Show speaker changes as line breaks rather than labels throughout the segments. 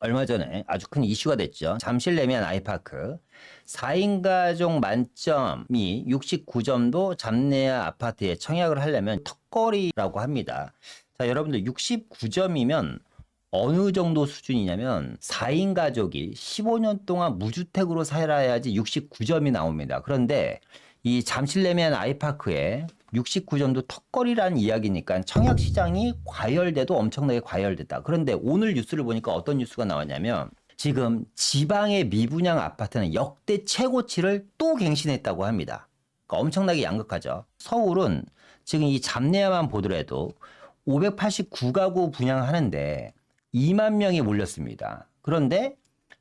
얼마 전에 아주 큰 이슈가 됐죠. 잠실 레미안 아이파크 4인 가족 만점이 69점도 잡내야 아파트에 청약을 하려면 턱걸이라고 합니다. 자, 여러분들 69점이면 어느 정도 수준이냐면 4인 가족이 15년 동안 무주택으로 살아야지 69점이 나옵니다. 그런데 이 잠실 레미안 아이파크에 69점도 턱걸이라는 이야기니까 청약 시장이 과열돼도 엄청나게 과열됐다. 그런데 오늘 뉴스를 보니까 어떤 뉴스가 나왔냐면 지금 지방의 미분양 아파트는 역대 최고치를 또 갱신했다고 합니다. 그러니까 엄청나게 양극하죠. 서울은 지금 이 잡내야만 보더라도 589가구 분양하는데 2만 명이 몰렸습니다. 그런데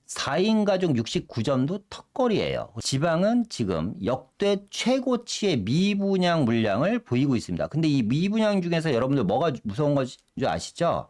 4인 가족 69점도 턱걸이에요. 지방은 지금 역대 최고치의 미분양 물량을 보이고 있습니다. 근데 이 미분양 중에서 여러분들 뭐가 무서운 건지 아시죠?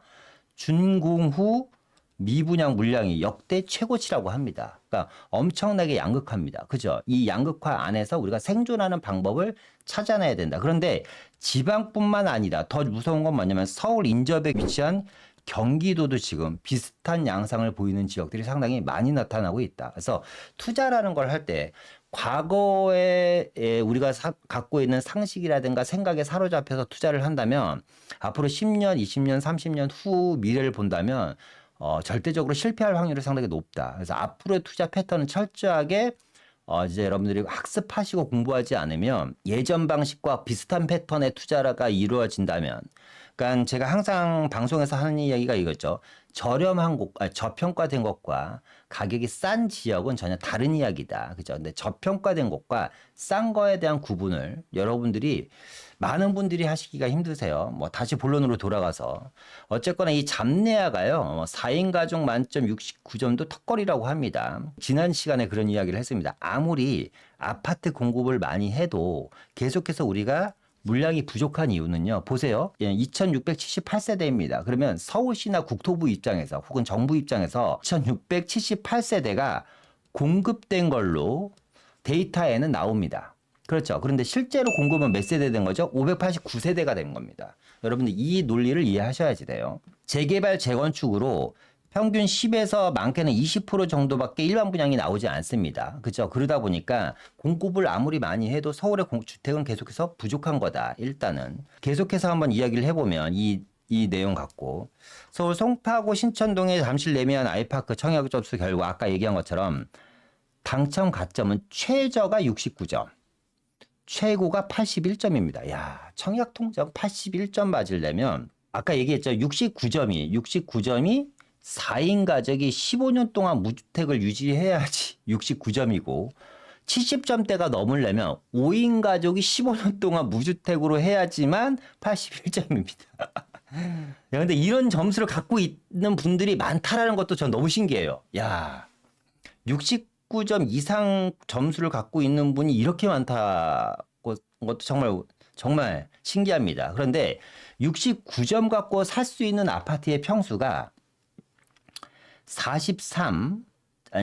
준공 후 미분양 물량이 역대 최고치라고 합니다. 그러니까 엄청나게 양극화입니다. 그죠? 이 양극화 안에서 우리가 생존하는 방법을 찾아내야 된다. 그런데 지방뿐만 아니라 더 무서운 건 뭐냐면 서울 인접에 위치한 경기도도 지금 비슷한 양상을 보이는 지역들이 상당히 많이 나타나고 있다. 그래서 투자라는 걸 할 때 과거에 우리가 갖고 있는 상식이라든가 생각에 사로잡혀서 투자를 한다면 앞으로 10년, 20년, 30년 후 미래를 본다면 절대적으로 실패할 확률이 상당히 높다. 그래서 앞으로의 투자 패턴은 철저하게 이제 여러분들이 학습하시고 공부하지 않으면 예전 방식과 비슷한 패턴의 투자가 이루어진다면, 그러니까 제가 항상 방송에서 하는 이야기가 이거죠. 저렴한 곳, 저평가된 것과 가격이 싼 지역은 전혀 다른 이야기다. 그죠? 근데 저평가된 곳과 싼 거에 대한 구분을 여러분들이 많은 분들이 하시기가 힘드세요. 뭐 다시 본론으로 돌아가서 어쨌거나 이 잡내야가요. 4인 가족 만점 69점도 턱걸이라고 합니다. 지난 시간에 그런 이야기를 했습니다. 아무리 아파트 공급을 많이 해도 계속해서 우리가 물량이 부족한 이유는요. 보세요. 2678세대입니다. 그러면 서울시나 국토부 입장에서 혹은 정부 입장에서 2678세대가 공급된 걸로 데이터에는 나옵니다. 그렇죠. 그런데 실제로 공급은 몇 세대 된 거죠? 589세대가 된 겁니다. 여러분들 이 논리를 이해하셔야지 돼요. 재개발, 재건축으로 평균 10에서 많게는 20% 정도밖에 일반 분양이 나오지 않습니다. 그렇죠? 그러다 보니까 공급을 아무리 많이 해도 서울의 주택은 계속해서 부족한 거다. 일단은 계속해서 한번 이야기를 해보면 이 내용 갖고 서울 송파구 신천동의 잠실 레미안 아이파크 청약 접수 결과 아까 얘기한 것처럼 당첨 가점은 최저가 69점. 최고가 81점입니다. 야, 청약 통장 81점 맞으려면 아까 얘기했죠. 69점이 4인 가족이 15년 동안 무주택을 유지해야지 69점이고 70점대가 넘으려면 5인 가족이 15년 동안 무주택으로 해야지만 81점입니다. 야, 근데 이런 점수를 갖고 있는 분들이 많다라는 것도 전 너무 신기해요. 야, 69점 이상 점수를 갖고 있는 분이 이렇게 많다고 것도 정말 신기합니다. 그런데 69점 갖고 살 수 있는 아파트의 평수가 43,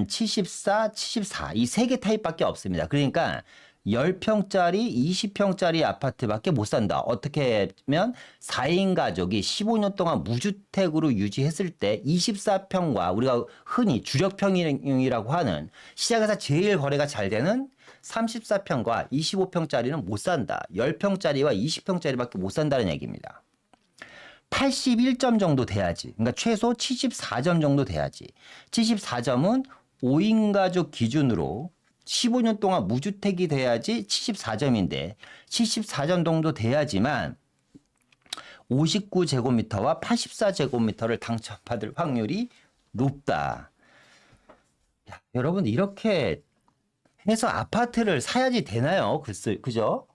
74, 74 이 세 개 타입밖에 없습니다. 그러니까 10평짜리, 20평짜리 아파트밖에 못 산다. 어떻게 하면 4인 가족이 15년 동안 무주택으로 유지했을 때 24평과 우리가 흔히 주력평이라고 하는 시장에서 제일 거래가 잘 되는 34평과 25평짜리는 못 산다. 10평짜리와 20평짜리밖에 못 산다는 얘기입니다. 81점 정도 돼야지. 그러니까 최소 74점 정도 돼야지. 74점은 5인 가족 기준으로 15년 동안 무주택이 돼야지 74점인데 74점 정도 돼야지만 59제곱미터와 84제곱미터를 당첨받을 확률이 높다. 야, 여러분 이렇게 해서 아파트를 사야지 되나요? 그죠?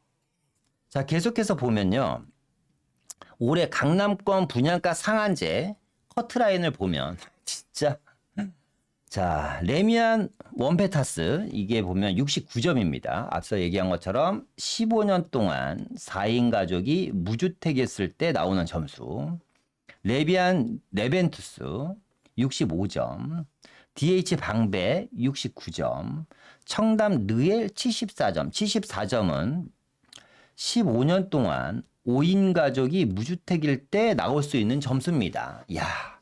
자, 계속해서 보면요. 올해 강남권 분양가 상한제 커트라인을 보면 진짜 자, 레미안 원페타스 이게 보면 69점입니다. 앞서 얘기한 것처럼 15년 동안 4인 가족이 무주택이었을 때 나오는 점수. 레미안 네벤투스 65점. DH 방배 69점. 청담 르엘 74점. 74점은 15년 동안 5인 가족이 무주택일 때 나올 수 있는 점수입니다. 야,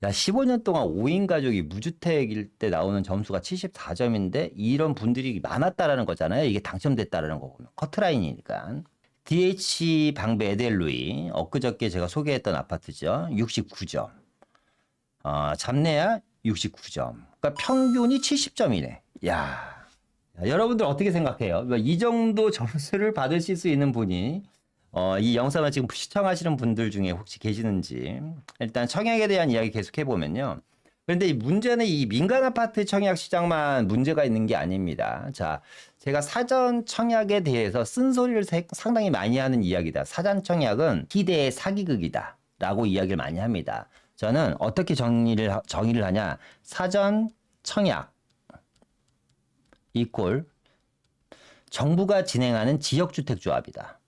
야, 15년 동안 5인 가족이 무주택일 때 나오는 점수가 74점인데 이런 분들이 많았다라는 거잖아요. 이게 당첨됐다라는 거 보면. 커트라인이니까. DH 방배 에델루이 엊그저께 제가 소개했던 아파트죠. 69점. 잡내야 69점. 그러니까 평균이 70점이네. 야, 여러분들 어떻게 생각해요? 이 정도 점수를 받으실 수 있는 분이 이 영상을 지금 시청하시는 분들 중에 혹시 계시는지 일단 청약에 대한 이야기 계속 해보면요. 그런데 이 문제는 이 민간 아파트 청약 시장만 문제가 있는 게 아닙니다. 자, 제가 사전 청약에 대해서 쓴소리를 상당히 많이 하는 이야기다. 사전 청약은 희대의 사기극이다 라고 이야기를 많이 합니다. 저는 어떻게 정의를 하냐. 사전 청약 이꼴 정부가 진행하는 지역주택조합이다.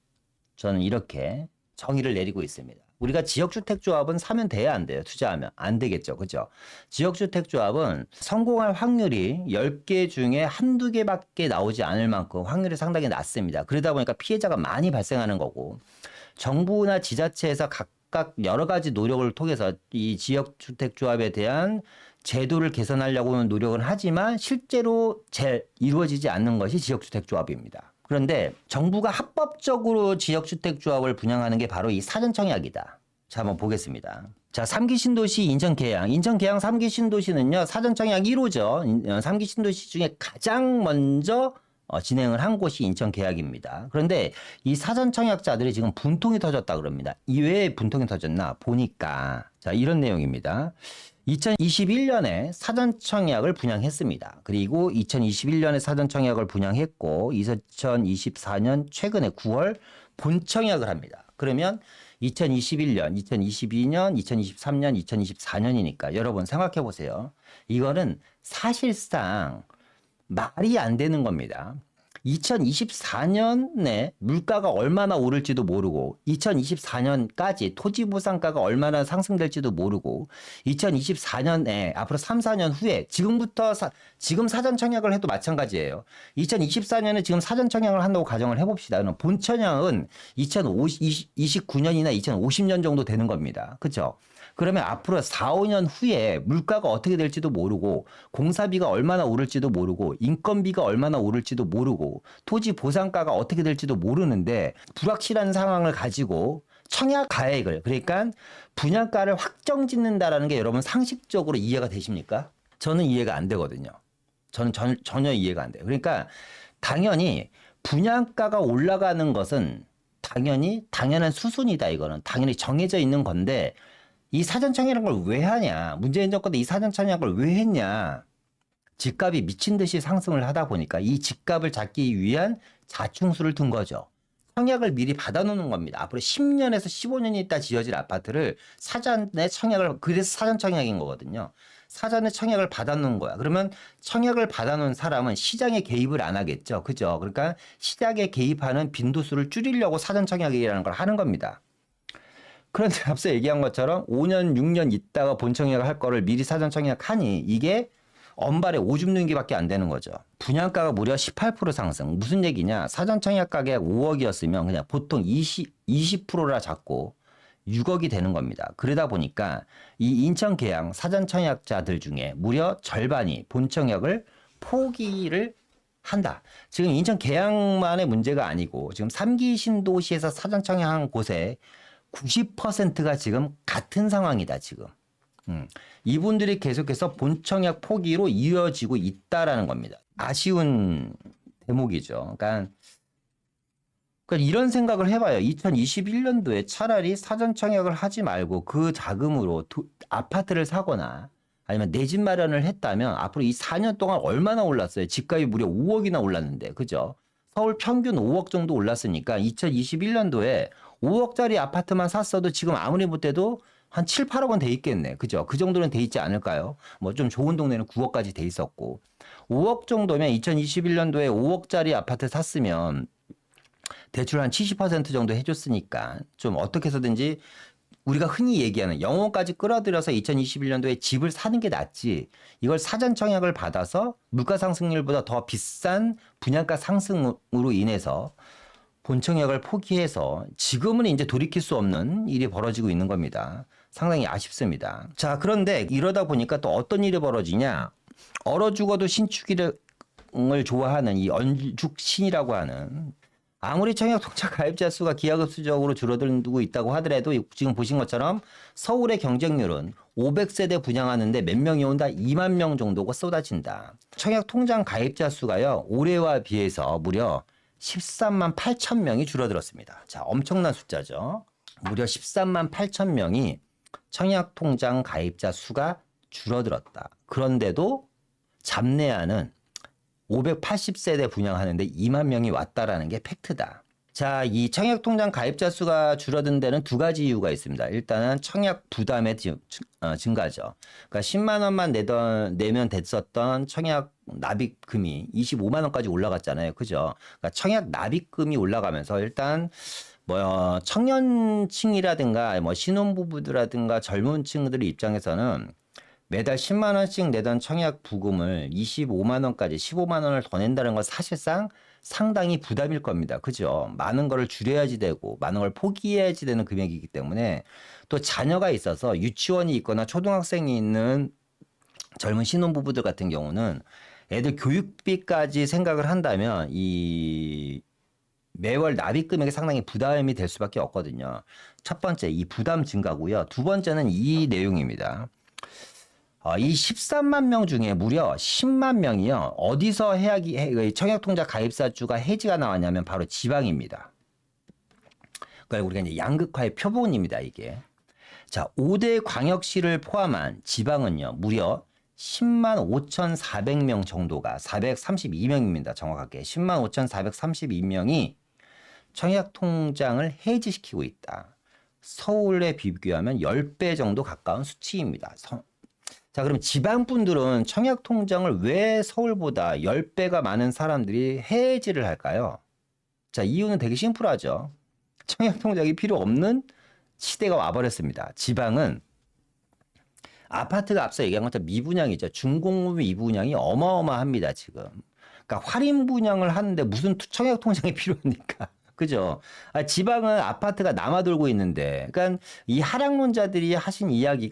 저는 이렇게 정의를 내리고 있습니다. 우리가 지역주택조합은 사면 돼야 안 돼요? 투자하면 안 되겠죠. 그죠? 지역주택조합은 성공할 확률이 10개 중에 한두 개밖에 나오지 않을 만큼 확률이 상당히 낮습니다. 그러다 보니까 피해자가 많이 발생하는 거고 정부나 지자체에서 각각 여러 가지 노력을 통해서 이 지역주택조합에 대한 제도를 개선하려고는 노력은 하지만 실제로 잘 이루어지지 않는 것이 지역주택조합입니다. 그런데 정부가 합법적으로 지역주택조합을 분양하는 게 바로 이 사전청약이다. 자, 한번 보겠습니다. 자, 3기 신도시 인천계양. 인천계양 3기 신도시는요, 사전청약 1호죠. 3기 신도시 중에 가장 먼저 진행을 한 곳이 인천계양입니다. 그런데 이 사전청약자들이 지금 분통이 터졌다 그럽니다. 왜 분통이 터졌나 보니까 자, 이런 내용입니다. 2021년에 사전청약을 분양했습니다. 그리고 2021년에 사전청약을 분양했고 2024년 최근에 9월 본청약을 합니다. 그러면 2021년, 2022년, 2023년, 2024년이니까 여러분 생각해 보세요. 이거는 사실상 말이 안 되는 겁니다. 2024년에 물가가 얼마나 오를지도 모르고 2024년까지 토지보상가가 얼마나 상승될지도 모르고 2024년에 앞으로 3, 4년 후에 지금부터 지금 사전청약을 해도 마찬가지예요. 2024년에 지금 사전청약을 한다고 가정을 해봅시다. 그럼 본청약은 2029년이나 2050년 정도 되는 겁니다. 그렇죠? 그러면 앞으로 4, 5년 후에 물가가 어떻게 될지도 모르고 공사비가 얼마나 오를지도 모르고 인건비가 얼마나 오를지도 모르고 토지 보상가가 어떻게 될지도 모르는데 불확실한 상황을 가지고 청약 가액을 그러니까 분양가를 확정 짓는다라는 게 여러분 상식적으로 이해가 되십니까? 저는 이해가 안 되거든요. 저는 전혀 이해가 안 돼요. 그러니까 당연히 분양가가 올라가는 것은 당연한 수순이다. 이거는 당연히 정해져 있는 건데 이 사전청약을 왜 하냐? 문재인 정권 때 이 사전청약을 왜 했냐? 집값이 미친 듯이 상승을 하다 보니까 이 집값을 잡기 위한 자충수를 둔 거죠. 청약을 미리 받아놓는 겁니다. 앞으로 10년에서 15년이 있다 지어질 아파트를 사전에 청약을, 그래서 사전청약인 거거든요. 사전에 청약을 받아놓은 거야. 그러면 청약을 받아놓은 사람은 시장에 개입을 안 하겠죠. 그죠? 그러니까 시장에 개입하는 빈도수를 줄이려고 사전청약이라는 걸 하는 겁니다. 그런데 앞서 얘기한 것처럼 5년, 6년 있다가 본청약을 할 거를 미리 사전청약하니 이게 엄발에 오줌 누는 게밖에 안 되는 거죠. 분양가가 무려 18% 상승. 무슨 얘기냐? 사전청약 가격 5억이었으면 그냥 보통 20%라 잡고 6억이 되는 겁니다. 그러다 보니까 이 인천 계양 사전청약자들 중에 무려 절반이 본청약을 포기를 한다. 지금 인천 계양만의 문제가 아니고 지금 3기 신도시에서 사전청약한 곳에 90%가 지금 같은 상황이다, 지금. 이분들이 계속해서 본청약 포기로 이어지고 있다라는 겁니다. 아쉬운 대목이죠. 그러니까 이런 생각을 해봐요. 2021년도에 차라리 사전청약을 하지 말고 그 자금으로 아파트를 사거나 아니면 내 집 마련을 했다면 앞으로 이 4년 동안 얼마나 올랐어요? 집값이 무려 5억이나 올랐는데, 그죠? 서울 평균 5억 정도 올랐으니까 2021년도에 5억짜리 아파트만 샀어도 지금 아무리 못해도 한 7, 8억은 돼 있겠네. 그죠? 그 정도는 돼 있지 않을까요? 뭐 좀 좋은 동네는 9억까지 돼 있었고. 5억 정도면 2021년도에 5억짜리 아파트 샀으면 대출 한 70% 정도 해줬으니까 좀 어떻게 해서든지 우리가 흔히 얘기하는 영혼까지 끌어들여서 2021년도에 집을 사는 게 낫지. 이걸 사전 청약을 받아서 물가 상승률보다 더 비싼 분양가 상승으로 인해서 본청약을 포기해서 지금은 이제 돌이킬 수 없는 일이 벌어지고 있는 겁니다. 상당히 아쉽습니다. 자, 그런데 이러다 보니까 또 어떤 일이 벌어지냐. 얼어 죽어도 신축을 좋아하는 이 언죽신이라고 하는, 아무리 청약통장 가입자 수가 기하급수적으로 줄어들고 있다고 하더라도 지금 보신 것처럼 서울의 경쟁률은 500세대 분양하는데 몇 명이 온다? 2만 명 정도가 쏟아진다. 청약통장 가입자 수가요, 올해와 비해서 무려 13만 8천 명이 줄어들었습니다. 자, 엄청난 숫자죠. 무려 13만 8천 명이 청약통장 가입자 수가 줄어들었다. 그런데도 잡내야는 580세대 분양하는데 2만 명이 왔다라는 게 팩트다. 자, 이 청약통장 가입자 수가 줄어든 데는 두 가지 이유가 있습니다. 일단은 청약 부담의 증가죠. 그러니까 10만 원만 내면 됐었던 청약 납입금이 25만 원까지 올라갔잖아요. 그죠? 그러니까 청약 납입금이 올라가면서 일단 청년층이라든가 신혼부부들이라든가 젊은 층들 입장에서는 매달 10만 원씩 내던 청약 부금을 25만 원까지 15만 원을 더 낸다는 건 사실상 상당히 부담일 겁니다. 그죠? 많은 거를 줄여야지 되고 많은 걸 포기해야지 되는 금액이기 때문에, 또 자녀가 있어서 유치원이 있거나 초등학생이 있는 젊은 신혼부부들 같은 경우는 애들 교육비까지 생각을 한다면 이 매월 납입 금액이 상당히 부담이 될 수밖에 없거든요. 첫 번째, 이 부담 증가고요. 두 번째는 이 내용입니다. 이 13만 명 중에 무려 10만 명이요. 어디서 청약통장 가입사주가 해지가 나왔냐면 바로 지방입니다. 그러니까 우리가 이제 양극화의 표본입니다, 이게. 자, 5대 광역시를 포함한 지방은요, 무려 10만 5,400명 정도가, 432명입니다. 정확하게. 10만 5,432명이 청약통장을 해지시키고 있다. 서울에 비교하면 10배 정도 가까운 수치입니다. 자, 그럼 지방분들은 청약통장을 왜 서울보다 10배가 많은 사람들이 해지를 할까요? 자, 이유는 되게 심플하죠. 청약통장이 필요 없는 시대가 와버렸습니다. 지방은 아파트가 앞서 얘기한 것처럼 미분양이죠. 준공업 미분양이 어마어마합니다, 지금. 그러니까 할인 분양을 하는데 무슨 청약통장이 필요합니까? 그죠? 지방은 아파트가 남아돌고 있는데, 그러니까 이 하락론자들이 하신 이야기?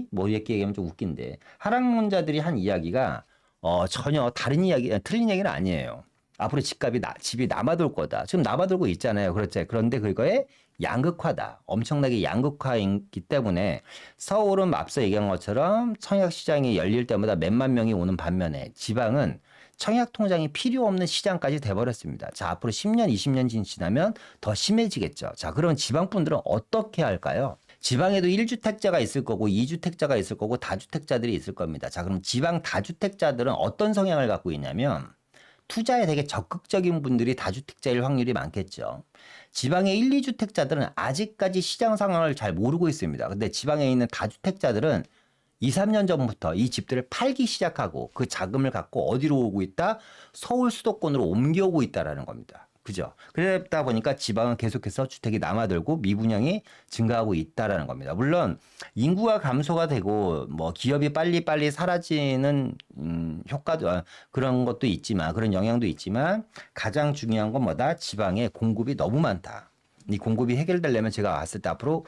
뭐 이렇게 얘기하면 좀 웃긴데, 하락론자들이 한 이야기가 전혀 다른 이야기, 틀린 얘기는 아니에요. 앞으로 집이 남아돌 거다. 지금 남아돌고 있잖아요. 그렇죠. 그런데 그거에 양극화다. 엄청나게 양극화이기 때문에 서울은 앞서 얘기한 것처럼 청약시장이 열릴 때마다 몇만 명이 오는 반면에 지방은 청약통장이 필요 없는 시장까지 돼버렸습니다. 자, 앞으로 10년, 20년 지나면 더 심해지겠죠. 자, 그럼 지방분들은 어떻게 할까요? 지방에도 1주택자가 있을 거고 2주택자가 있을 거고 다주택자들이 있을 겁니다. 자, 그럼 지방 다주택자들은 어떤 성향을 갖고 있냐면 투자에 되게 적극적인 분들이 다주택자일 확률이 많겠죠. 지방의 1, 2주택자들은 아직까지 시장 상황을 잘 모르고 있습니다. 근데 지방에 있는 다주택자들은 2, 3년 전부터 이 집들을 팔기 시작하고 그 자금을 갖고 어디로 오고 있다? 서울 수도권으로 옮겨오고 있다라는 겁니다. 그죠? 그러다 보니까 지방은 계속해서 주택이 남아들고 미분양이 증가하고 있다라는 겁니다. 물론 인구가 감소가 되고 기업이 빨리빨리 사라지는 효과도 그런 것도 있지만, 그런 영향도 있지만, 가장 중요한 건 뭐다? 지방에 공급이 너무 많다. 이 공급이 해결되려면 제가 봤을 때 앞으로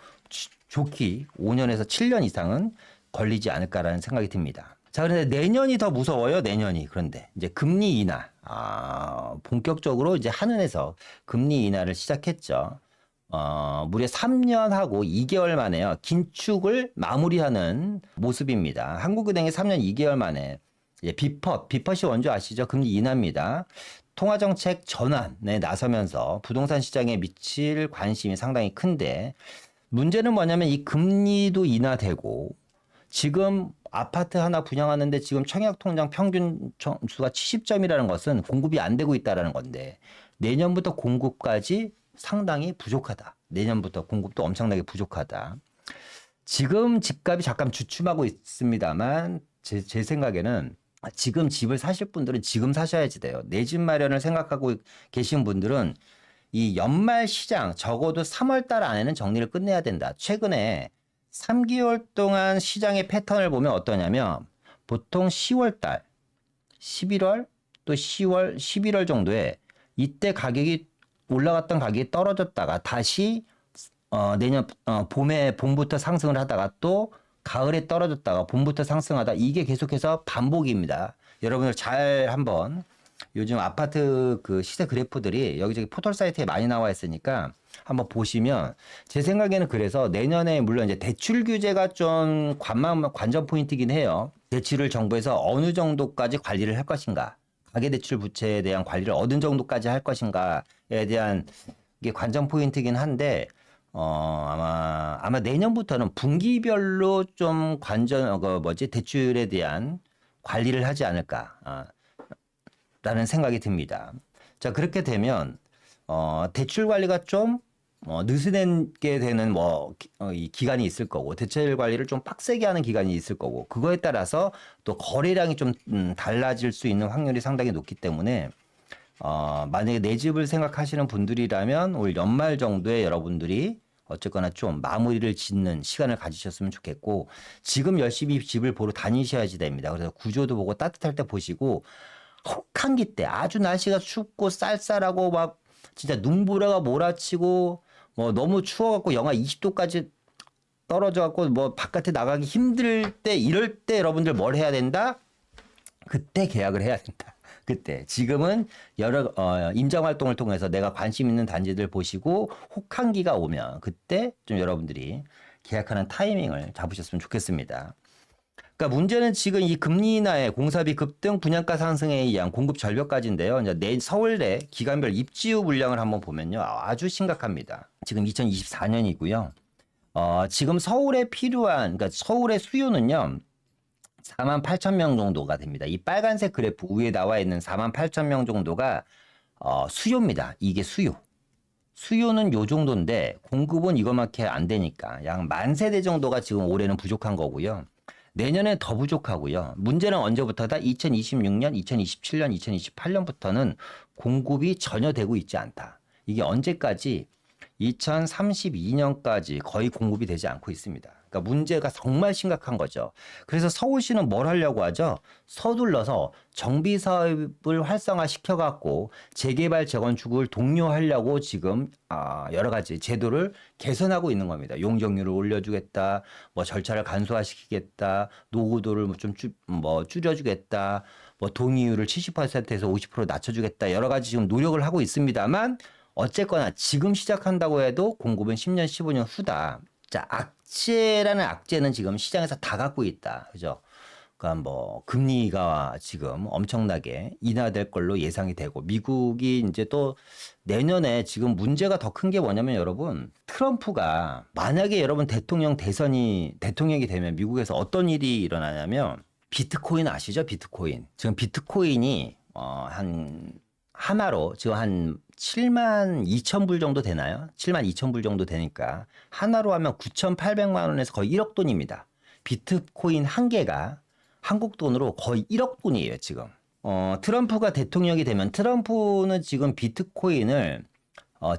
좋게 5년에서 7년 이상은 걸리지 않을까라는 생각이 듭니다. 자, 그런데 내년이 더 무서워요, 내년이. 그런데 이제 금리 인하. 본격적으로 이제 한은에서 금리 인하를 시작했죠. 무려 3년하고 2개월 만에요. 긴축을 마무리하는 모습입니다. 한국은행이 3년 2개월 만에 이제 비퍼시 원조 아시죠? 금리 인하입니다. 통화정책 전환에 나서면서 부동산 시장에 미칠 관심이 상당히 큰데, 문제는 뭐냐면 이 금리도 인하되고 지금 아파트 하나 분양하는데 지금 청약통장 평균 점수가 70점이라는 것은 공급이 안 되고 있다는 건데, 내년부터 공급까지 상당히 부족하다. 내년부터 공급도 엄청나게 부족하다. 지금 집값이 잠깐 주춤하고 있습니다만 제 생각에는 지금 집을 사실 분들은 지금 사셔야지 돼요. 내 집 마련을 생각하고 계신 분들은 이 연말 시장 적어도 3월 달 안에는 정리를 끝내야 된다. 최근에 3개월 동안 시장의 패턴을 보면 어떠냐면 보통 10월 달, 11월 또 10월, 11월 정도에 이때 가격이 올라갔던 가격이 떨어졌다가 다시 내년 봄에 봄부터 상승을 하다가 또 가을에 떨어졌다가 봄부터 상승하다 이게 계속해서 반복입니다. 여러분들 잘 한번 요즘 아파트 그 시세 그래프들이 여기저기 포털 사이트에 많이 나와 있으니까 한번 보시면 제 생각에는 그래서 내년에 물론 이제 대출 규제가 좀 관전 포인트이긴 해요. 대출을 정부에서 어느 정도까지 관리를 할 것인가, 가계대출 부채에 대한 관리를 어느 정도까지 할 것인가에 대한 이게 관전 포인트이긴 한데 아마 내년부터는 분기별로 좀 대출에 대한 관리를 하지 않을까. 라는 생각이 듭니다. 자, 그렇게 되면, 대출 관리가 좀, 느슨하게 되는 이 기간이 있을 거고, 대출 관리를 좀 빡세게 하는 기간이 있을 거고, 그거에 따라서 또 거래량이 좀, 달라질 수 있는 확률이 상당히 높기 때문에, 만약에 내 집을 생각하시는 분들이라면 올 연말 정도에 여러분들이 어쨌거나 좀 마무리를 짓는 시간을 가지셨으면 좋겠고, 지금 열심히 집을 보러 다니셔야지 됩니다. 그래서 구조도 보고 따뜻할 때 보시고, 혹한기 때 아주 날씨가 춥고 쌀쌀하고 막 진짜 눈보라가 몰아치고 뭐 너무 추워갖고 영하 20도까지 떨어져갖고 뭐 바깥에 나가기 힘들 때 이럴 때 여러분들 뭘 해야 된다? 그때 계약을 해야 된다. 그때 지금은 여러 임장 활동을 통해서 내가 관심 있는 단지들 보시고 혹한기가 오면 그때 좀 여러분들이 계약하는 타이밍을 잡으셨으면 좋겠습니다. 그러니까 문제는 지금 이 금리 인하에 공사비 급등, 분양가 상승에 의한 공급 절벽까지인데요. 이제 서울대 기간별 입지유 물량을 한번 보면요, 아주 심각합니다. 지금 2024년이고요. 지금 서울에 필요한, 그러니까 서울의 수요는요, 4만 8천 명 정도가 됩니다. 이 빨간색 그래프 위에 나와 있는 4만 8천 명 정도가 수요입니다. 이게 수요. 수요는 요 정도인데 공급은 이것밖에 안 되니까 약 10,000세대 정도가 지금 올해는 부족한 거고요. 내년에 더 부족하고요. 문제는 언제부터다? 2026년, 2027년, 2028년부터는 공급이 전혀 되고 있지 않다. 이게 언제까지? 2032년까지 거의 공급이 되지 않고 있습니다. 그러니까 문제가 정말 심각한 거죠. 그래서 서울시는 뭘 하려고 하죠? 서둘러서 정비 사업을 활성화시켜 갖고 재개발 재건축을 독려하려고 지금 여러 가지 제도를 개선하고 있는 겁니다. 용적률을 올려주겠다, 뭐 절차를 간소화시키겠다, 노후도를 좀 줄여주겠다, 뭐 동의율을 70%에서 50% 낮춰주겠다, 여러 가지 지금 노력을 하고 있습니다만 어쨌거나 지금 시작한다고 해도 공급은 10년, 15년 후다. 자, 악재라는 악재는 지금 시장에서 다 갖고 있다. 그죠? 그러니까 뭐 금리가 지금 엄청나게 인하될 걸로 예상이 되고 미국이 이제 또 내년에 지금 문제가 더 큰 게 뭐냐면 여러분 트럼프가 만약에 여러분 대통령이 되면 미국에서 어떤 일이 일어나냐면 비트코인 아시죠? 비트코인. 지금 비트코인이 하나로 지금 한 7만 2천 불 정도 되나요? 7만 2천 불 정도 되니까 하나로 하면 9,800만 원에서 거의 1억 돈입니다. 비트코인 한 개가 한국 돈으로 거의 1억 돈이에요, 지금. 트럼프가 대통령이 되면 트럼프는 지금 비트코인을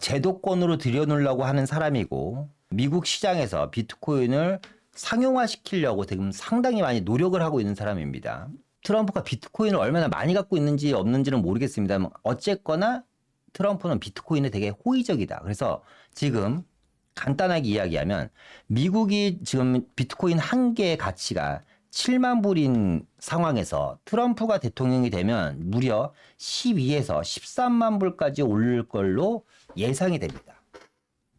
제도권으로 들여놓으려고 하는 사람이고 미국 시장에서 비트코인을 상용화시키려고 지금 상당히 많이 노력을 하고 있는 사람입니다. 트럼프가 비트코인을 얼마나 많이 갖고 있는지 없는지는 모르겠습니다만 어쨌거나 트럼프는 비트코인에 되게 호의적이다. 그래서 지금 간단하게 이야기하면 미국이 지금 비트코인 한 개의 가치가 7만 불인 상황에서 트럼프가 대통령이 되면 무려 12에서 13만 불까지 오를 걸로 예상이 됩니다.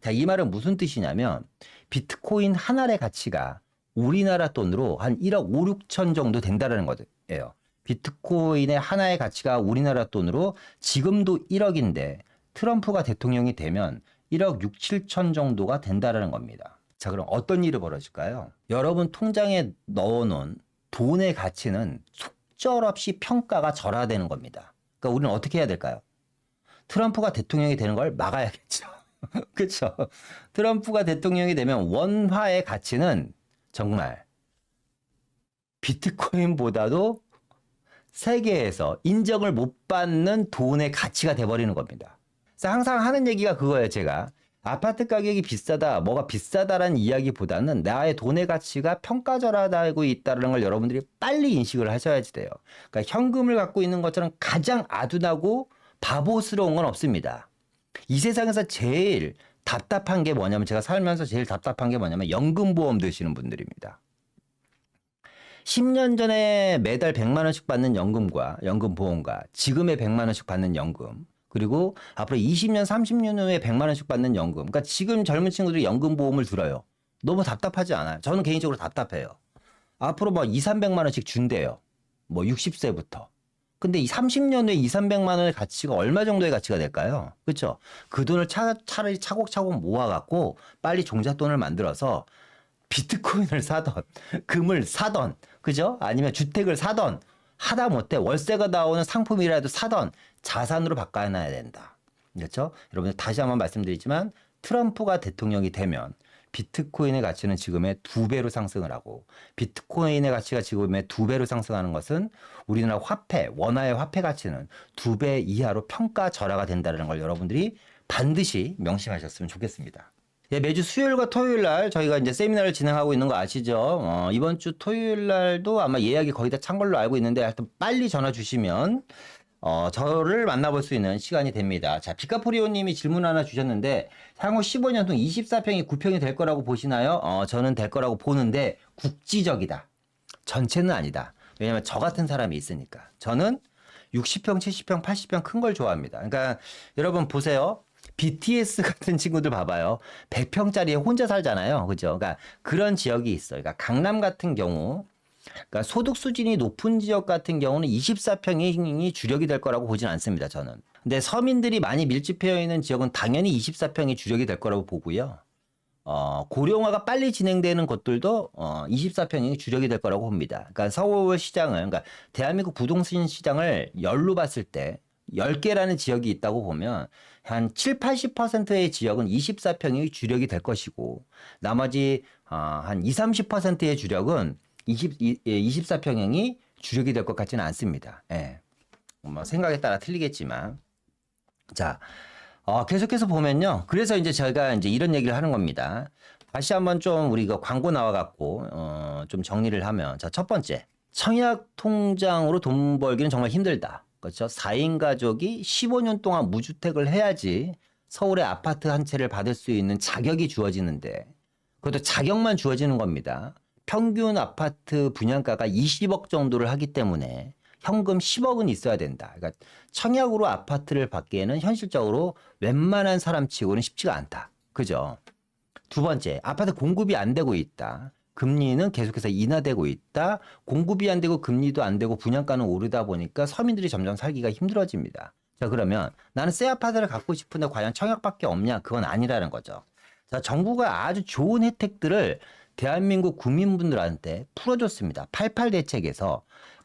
자, 이 말은 무슨 뜻이냐면 비트코인 한 알의 가치가 우리나라 돈으로 한 1억 5, 6천 정도 된다는 거예요. 비트코인의 하나의 가치가 우리나라 돈으로 지금도 1억인데 트럼프가 대통령이 되면 1억 6, 7천 정도가 된다는 겁니다. 자, 그럼 어떤 일이 벌어질까요? 여러분 통장에 넣어놓은 돈의 가치는 속절없이 평가가 절하되는 겁니다. 그러니까 우리는 어떻게 해야 될까요? 트럼프가 대통령이 되는 걸 막아야겠죠. 그렇죠? 트럼프가 대통령이 되면 원화의 가치는 정말 비트코인보다도 세계에서 인정을 못 받는 돈의 가치가 돼버리는 겁니다. 그래서 항상 하는 얘기가 그거예요, 제가. 아파트 가격이 비싸다, 뭐가 비싸다라는 이야기보다는 나의 돈의 가치가 평가절하다고 있다는 걸 여러분들이 빨리 인식을 하셔야지 돼요. 그러니까 현금을 갖고 있는 것처럼 가장 아둔하고 바보스러운 건 없습니다. 이 세상에서 제일 답답한 게 뭐냐면 제가 살면서 제일 답답한 게 뭐냐면 연금보험 드시는 분들입니다. 10년 전에 매달 100만 원씩 받는 연금과 연금보험과 지금의 100만 원씩 받는 연금 그리고 앞으로 20년 30년 후에 100만 원씩 받는 연금 그러니까 지금 젊은 친구들이 연금보험을 들어요. 너무 답답하지 않아요? 저는 개인적으로 답답해요. 앞으로 뭐 2, 300만 원씩 준대요. 뭐 60세부터. 근데 이 30년 후에 2, 300만 원의 가치가 얼마 정도의 가치가 될까요? 그렇죠? 그 돈을 차라리 차곡차곡 모아갖고 빨리 종잣돈을 만들어서 비트코인을 사던 금을 사던 그죠? 아니면 주택을 사던 하다 못해 월세가 나오는 상품이라도 사던 자산으로 바꿔놔야 된다. 그렇죠? 여러분들 다시 한번 말씀드리지만 트럼프가 대통령이 되면 비트코인의 가치는 지금의 2배로 상승을 하고 비트코인의 가치가 지금의 2배로 상승하는 것은 우리나라 화폐, 원화의 화폐 가치는 2배 이하로 평가절하가 된다는 걸 여러분들이 반드시 명심하셨으면 좋겠습니다. 예, 매주 수요일과 토요일 날 저희가 이제 세미나를 진행하고 있는 거 아시죠? 이번 주 토요일 날도 아마 예약이 거의 다 찬 걸로 알고 있는데 하여튼 빨리 전화 주시면 저를 만나볼 수 있는 시간이 됩니다. 자, 피카포리오님이 질문 하나 주셨는데 향후 15년 동 24평이 9평이 될 거라고 보시나요? 저는 될 거라고 보는데 국지적이다. 전체는 아니다. 왜냐면 저 같은 사람이 있으니까. 저는 60평, 70평, 80평 큰 걸 좋아합니다. 그러니까 여러분 보세요. BTS 같은 친구들 봐봐요. 100평짜리에 혼자 살잖아요. 그죠? 그러니까 그런 지역이 있어요. 그러니까 강남 같은 경우 그러니까 소득 수준이 높은 지역 같은 경우는 24평이 주력이 될 거라고 보진 않습니다. 저는. 근데 서민들이 많이 밀집해 있는 지역은 당연히 24평이 주력이 될 거라고 보고요. 고령화가 빨리 진행되는 곳들도 24평이 주력이 될 거라고 봅니다. 그러니까 서울 시장을 그러니까 대한민국 부동산 시장을 열로 봤을 때 10개라는 지역이 있다고 보면 한 7, 80%의 지역은 24평이 주력이 될 것이고 나머지 한 20, 30%의 주력은 24평형이 주력이 될 것 같지는 않습니다. 예. 뭐 생각에 따라 틀리겠지만. 자, 계속해서 보면요. 그래서 이제 제가 이제 이런 얘기를 하는 겁니다. 다시 한번 좀 우리가 광고 나와갖고, 좀 정리를 하면. 자, 첫 번째. 청약 통장으로 돈 벌기는 정말 힘들다. 그렇죠? 4인 가족이 15년 동안 무주택을 해야지 서울의 아파트 한 채를 받을 수 있는 자격이 주어지는데, 그것도 자격만 주어지는 겁니다. 평균 아파트 분양가가 20억 정도를 하기 때문에 현금 10억은 있어야 된다. 그러니까 청약으로 아파트를 받기에는 현실적으로 웬만한 사람치고는 쉽지가 않다. 그죠? 두 번째, 아파트 공급이 안 되고 있다. 금리는 계속해서 인하되고 있다. 공급이 안 되고 금리도 안 되고 분양가는 오르다 보니까 서민들이 점점 살기가 힘들어집니다. 자, 그러면 나는 새 아파트를 갖고 싶은데 과연 청약밖에 없냐? 그건 아니라는 거죠. 자, 정부가 아주 좋은 혜택들을 대한민국 국민분들한테 풀어줬습니다. 88 대책에서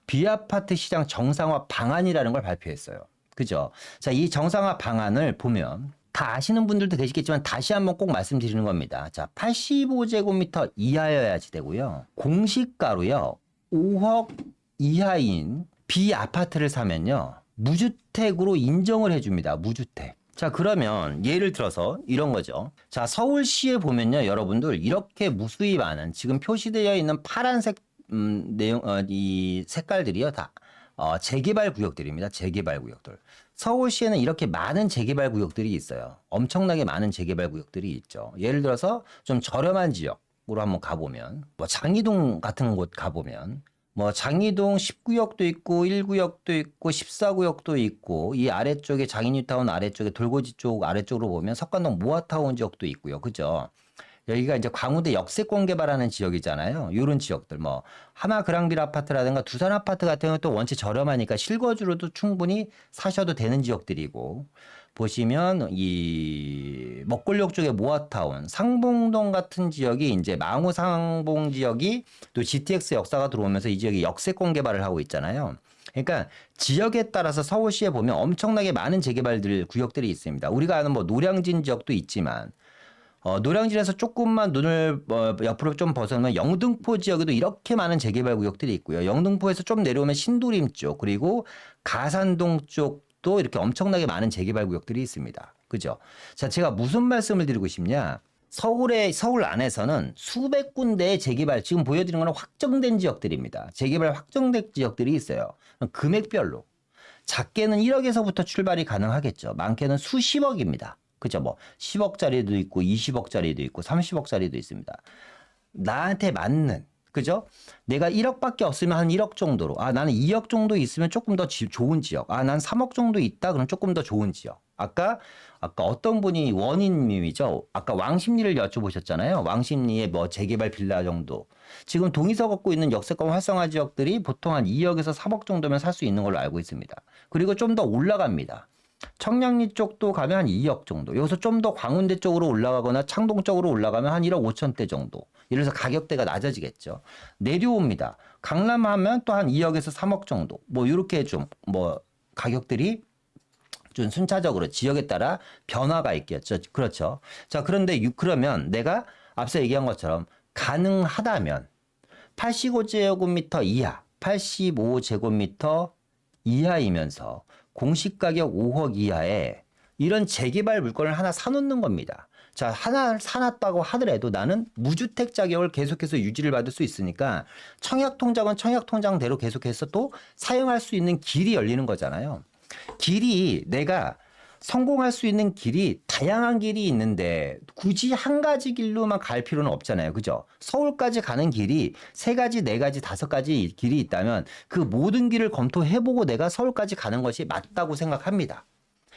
비아파트 시장 정상화 방안이라는 걸 발표했어요. 그죠? 자, 이 정상화 방안을 보면 다 아시는 분들도 계시겠지만 다시 한번 꼭 말씀드리는 겁니다. 자, 85제곱미터 이하여야지 되고요. 공시가로요. 5억 이하인 비아파트를 사면요. 무주택으로 인정을 해줍니다. 무주택. 자, 그러면 예를 들어서 이런 거죠. 자, 서울시에 보면요, 여러분들 이렇게 무수히 많은 지금 표시되어 있는 파란색 이 색깔들이요, 다 재개발 구역들입니다. 재개발 구역들. 서울시에는 이렇게 많은 재개발 구역들이 있어요. 엄청나게 많은 재개발 구역들이 있죠. 예를 들어서 좀 저렴한 지역으로 한번 가보면, 뭐 장이동 같은 곳 가보면. 뭐 장이동 10구역도 있고 1구역도 있고 14구역도 있고 이 아래쪽에 장인뉴타운 아래쪽에 돌고지 쪽 아래쪽으로 보면 석관동 모아타운 지역도 있고요. 그죠? 여기가 이제 광운대 역세권 개발하는 지역이잖아요. 이런 지역들 뭐 하나 그랑빌 아파트라든가 두산 아파트 같은 경우는 또 원체 저렴하니까 실거주로도 충분히 사셔도 되는 지역들이고 보시면 이 먹골역 쪽의 모아타운, 상봉동 같은 지역이 이제 망우 상봉 지역이 또 GTX 역사가 들어오면서 이 지역이 역세권 개발을 하고 있잖아요. 그러니까 지역에 따라서 서울시에 보면 엄청나게 많은 재개발들 구역들이 있습니다. 우리가 아는 뭐 노량진 지역도 있지만 노량진에서 조금만 눈을 옆으로 좀 벗어나면 영등포 지역에도 이렇게 많은 재개발 구역들이 있고요. 영등포에서 좀 내려오면 신도림 쪽 그리고 가산동 쪽도 이렇게 엄청나게 많은 재개발 구역들이 있습니다. 그죠? 자, 제가 무슨 말씀을 드리고 싶냐? 서울 안에서는 수백 군데의 재개발, 지금 보여드리는 건 확정된 지역들입니다. 재개발 확정된 지역들이 있어요. 금액별로. 작게는 1억에서부터 출발이 가능하겠죠. 많게는 수십억입니다. 그죠? 뭐 10억짜리도 있고 20억짜리도 있고 30억짜리도 있습니다. 나한테 맞는, 그죠? 내가 1억밖에 없으면 한 1억 정도로. 아, 나는 2억 정도 있으면 조금 더 좋은 지역. 아, 난 3억 정도 있다. 그럼 조금 더 좋은 지역. 아까 어떤 분이 원인님이죠. 아까 왕십리를 여쭤보셨잖아요. 왕십리의 뭐 재개발 빌라 정도. 지금 동의서 갖고 있는 역세권 활성화 지역들이 보통 한 2억에서 3억 정도면 살 수 있는 걸로 알고 있습니다. 그리고 좀 더 올라갑니다. 청량리 쪽도 가면 한 2억 정도. 여기서 좀 더 광운대 쪽으로 올라가거나 창동 쪽으로 올라가면 한 1억 5천대 정도. 이래서 가격대가 낮아지겠죠. 내려옵니다. 강남 하면 또 한 2억에서 3억 정도. 뭐 이렇게 좀 뭐 가격들이 좀 순차적으로 지역에 따라 변화가 있겠죠. 그렇죠. 자, 그런데 그러면 내가 앞서 얘기한 것처럼 가능하다면 85제곱미터 이하, 85제곱미터 이하이면서 공시가격 5억 이하에 이런 재개발 물건을 하나 사놓는 겁니다. 자, 하나 사놨다고 하더라도 나는 무주택 자격을 계속해서 유지를 받을 수 있으니까 청약통장은 청약통장대로 계속해서 또 사용할 수 있는 길이 열리는 거잖아요. 길이 내가 성공할 수 있는 길이 다양한 길이 있는데 굳이 한 가지 길로만 갈 필요는 없잖아요. 그죠? 서울까지 가는 길이 3가지, 4가지, 5가지 길이 있다면 그 모든 길을 검토해보고 내가 서울까지 가는 것이 맞다고 생각합니다.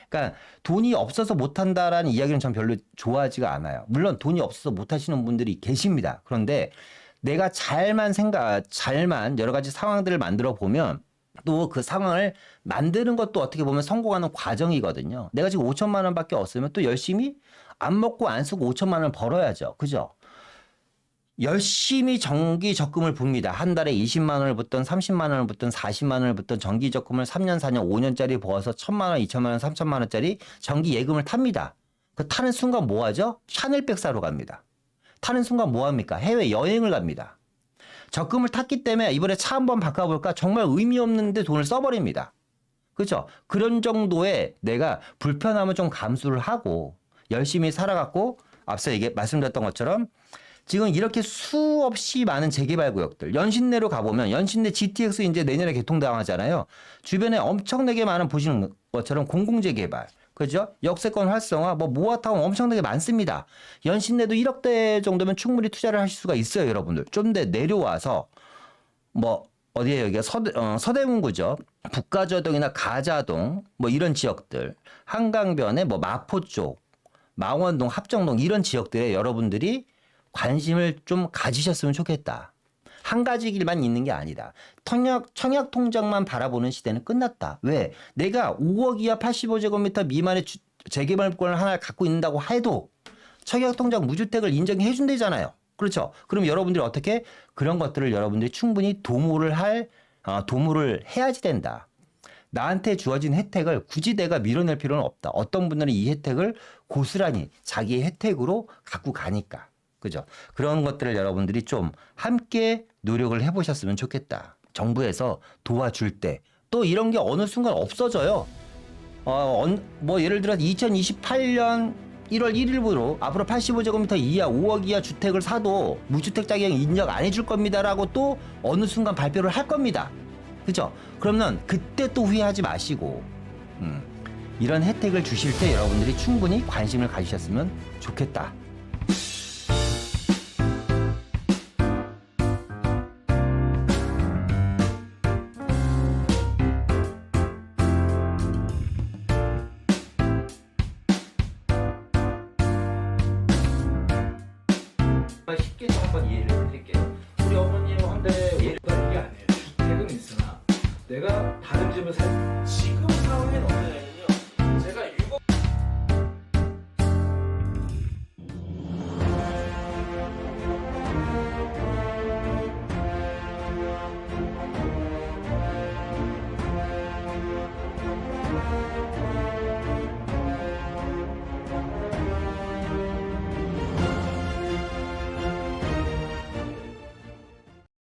그러니까 돈이 없어서 못한다라는 이야기는 전 별로 좋아하지가 않아요. 물론 돈이 없어서 못하시는 분들이 계십니다. 그런데 내가 잘만 여러 가지 상황들을 만들어 보면 또 그 상황을 만드는 것도 어떻게 보면 성공하는 과정이거든요. 내가 지금 5천만 원밖에 없으면 또 열심히 안 먹고 안 쓰고 5천만 원 벌어야죠. 그죠? 열심히 정기 적금을 붓니다. 한 달에 20만 원을 붓든 30만 원을 붓든 40만 원을 붓든 정기 적금을 3년, 4년, 5년짜리 부어서 1,000만 원, 2천만 원, 3천만 원짜리 정기 예금을 탑니다. 그 타는 순간 뭐 하죠? 샤넬백 사러 갑니다. 타는 순간 뭐 합니까? 해외 여행을 갑니다. 적금을 탔기 때문에 이번에 차 한번 바꿔볼까? 정말 의미 없는데 돈을 써버립니다. 그렇죠? 그런 정도의 내가 불편함을 좀 감수를 하고 열심히 살아갔고 앞서 말씀드렸던 것처럼 지금 이렇게 수없이 많은 재개발 구역들 연신내로 가보면 연신내 GTX 이제 내년에 개통당하잖아요. 주변에 엄청나게 많은 보시는 것처럼 공공재개발 그죠? 역세권 활성화, 뭐 모아타운 엄청나게 많습니다. 연신내도 1억대 정도면 충분히 투자를 하실 수가 있어요, 여러분들. 좀 더 내려와서 뭐 어디에 여기가 서대문구죠. 북가저동이나 가자동 뭐 이런 지역들, 한강변에 뭐 마포 쪽, 망원동, 합정동 이런 지역들에 여러분들이 관심을 좀 가지셨으면 좋겠다. 한 가지 길만 있는 게 아니다. 청약 통장만 바라보는 시대는 끝났다. 왜? 내가 5억 이하 85제곱미터 미만의 재개발권을 하나 갖고 있다고 해도 청약 통장 무주택을 인정해 준대잖아요. 그렇죠? 그럼 여러분들이 어떻게 그런 것들을 여러분들이 충분히 도모를 해야지 된다. 나한테 주어진 혜택을 굳이 내가 밀어낼 필요는 없다. 어떤 분들은 이 혜택을 고스란히 자기의 혜택으로 갖고 가니까. 그죠? 그런 것들을 여러분들이 좀 함께 노력을 해보셨으면 좋겠다. 정부에서 도와줄 때 또 이런 게 어느 순간 없어져요. 뭐 예를 들어 2028년 1월 1일부로 앞으로 85제곱미터 이하 5억 이하 주택을 사도 무주택 자격 인정 안 해줄 겁니다라고 또 어느 순간 발표를 할 겁니다. 그죠? 그러면 그때 또 후회하지 마시고 이런 혜택을 주실 때 여러분들이 충분히 관심을 가지셨으면 좋겠다. 쉽게 좀 한번 이해를 해드릴게요.